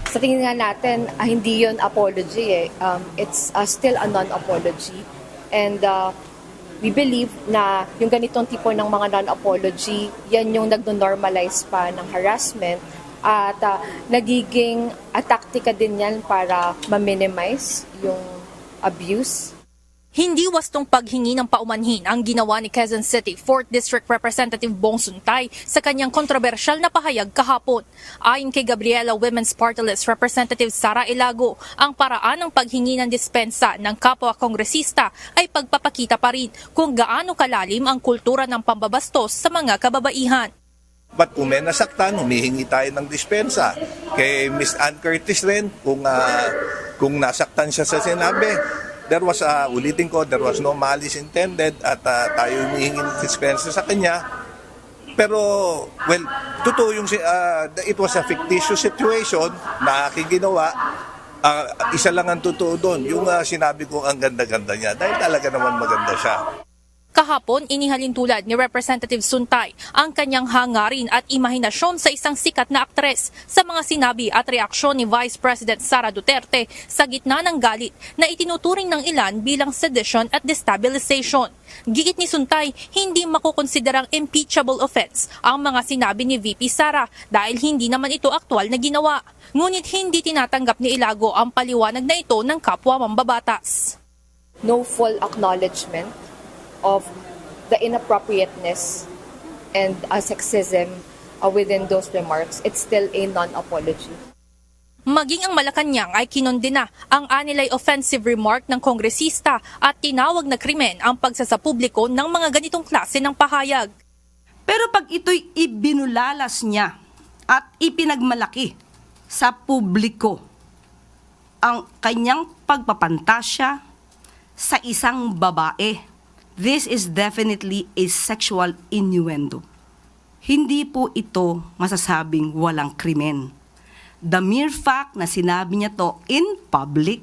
Sa tingin nga natin, hindi yon apology eh. It's still a non-apology. And we believe na yung ganitong tipo ng mga non-apology, yan yung nagno-normalize pa ng harassment at nagiging taktika din yan para ma-minimize yung abuse. Hindi wastong paghingi ng paumanhin ang ginawa ni Quezon City 4th District Representative Bong Suntay sa kanyang kontrobersyal na pahayag kahapon. Ayon kay Gabriela Women's Party List Representative Sara Ilago, ang paraan ng paghingi ng dispensa ng kapwa kongresista ay pagpapakita pa rin kung gaano kalalim ang kultura ng pambabastos sa mga kababaihan. But kung may nasaktan, humihingi tayo ng dispensa. Kay Miss Ann Curtis rin, kung nasaktan siya sa sinabi, there was, ulitin ko, there was no malice intended at tayo humihingi ng dispensa sa kanya. Pero, well, totoo yung, it was a fictitious situation na aking ginawa. Isa lang ang totoo doon, yung sinabi ko ang ganda-ganda niya dahil talaga naman maganda siya. Kahapon, inihalin tulad ni Representative Suntay ang kanyang hangarin at imahinasyon sa isang sikat na aktres sa mga sinabi at reaksyon ni Vice President Sara Duterte sa gitna ng galit na itinuturing ng ilan bilang sedition at destabilization. Giit ni Suntay, hindi makukonsiderang impeachable offense ang mga sinabi ni VP Sara dahil hindi naman ito aktwal na ginawa. Ngunit hindi tinatanggap ni Ilago ang paliwanag na ito ng kapwa mambabatas. No full acknowledgement of the inappropriateness and sexism within those remarks. It's still a non-apology. Maging ang Malacanang ay kinondena ang anilay offensive remark ng kongresista at tinawag na krimen ang pagsasapubliko ng mga ganitong klase ng pahayag. Pero pag ito'y ibinulalas niya at ipinagmalaki sa publiko ang kanyang pagpapantasya sa isang babae, this is definitely a sexual innuendo. Hindi po ito masasabing walang krimen. The mere fact na sinabi niya to in public,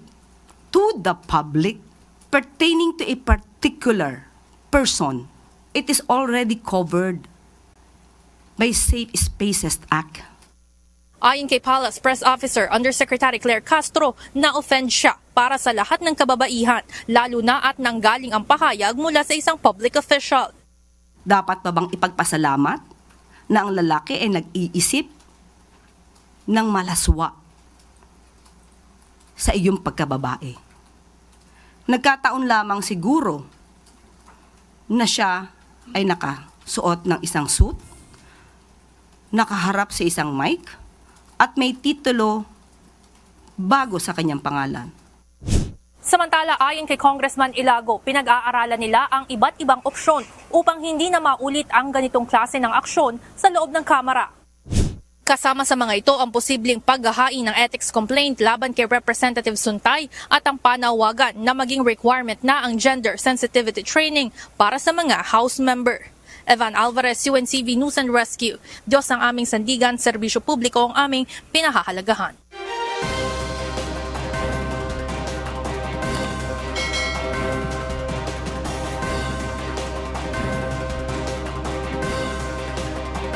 to the public, pertaining to a particular person, it is already covered by Safe Spaces Act. Ayon kay Palace Press Officer Undersecretary Claire Castro, na-offend siya para sa lahat ng kababaihan, lalo na at nanggaling ang pahayag mula sa isang public official. Dapat ba bang ipagpasalamat na ang lalaki ay nag-iisip ng malaswa sa iyong pagkababae? Nagkataon lamang siguro na siya ay nakasuot ng isang suit, nakaharap sa isang mic, at may titulo bago sa kanyang pangalan. Samantala, ayon kay Congressman Ilago, pinag-aaralan nila ang iba't ibang opsyon upang hindi na maulit ang ganitong klase ng aksyon sa loob ng Kamara. Kasama sa mga ito ang posibleng paghahain ng ethics complaint laban kay Representative Suntay at ang panawagan na maging requirement na ang gender sensitivity training para sa mga House member. Evan Alvarez, UNCV News and Rescue. Diyos ang aming sandigan, serbisyo publiko ang aming pinahahalagahan.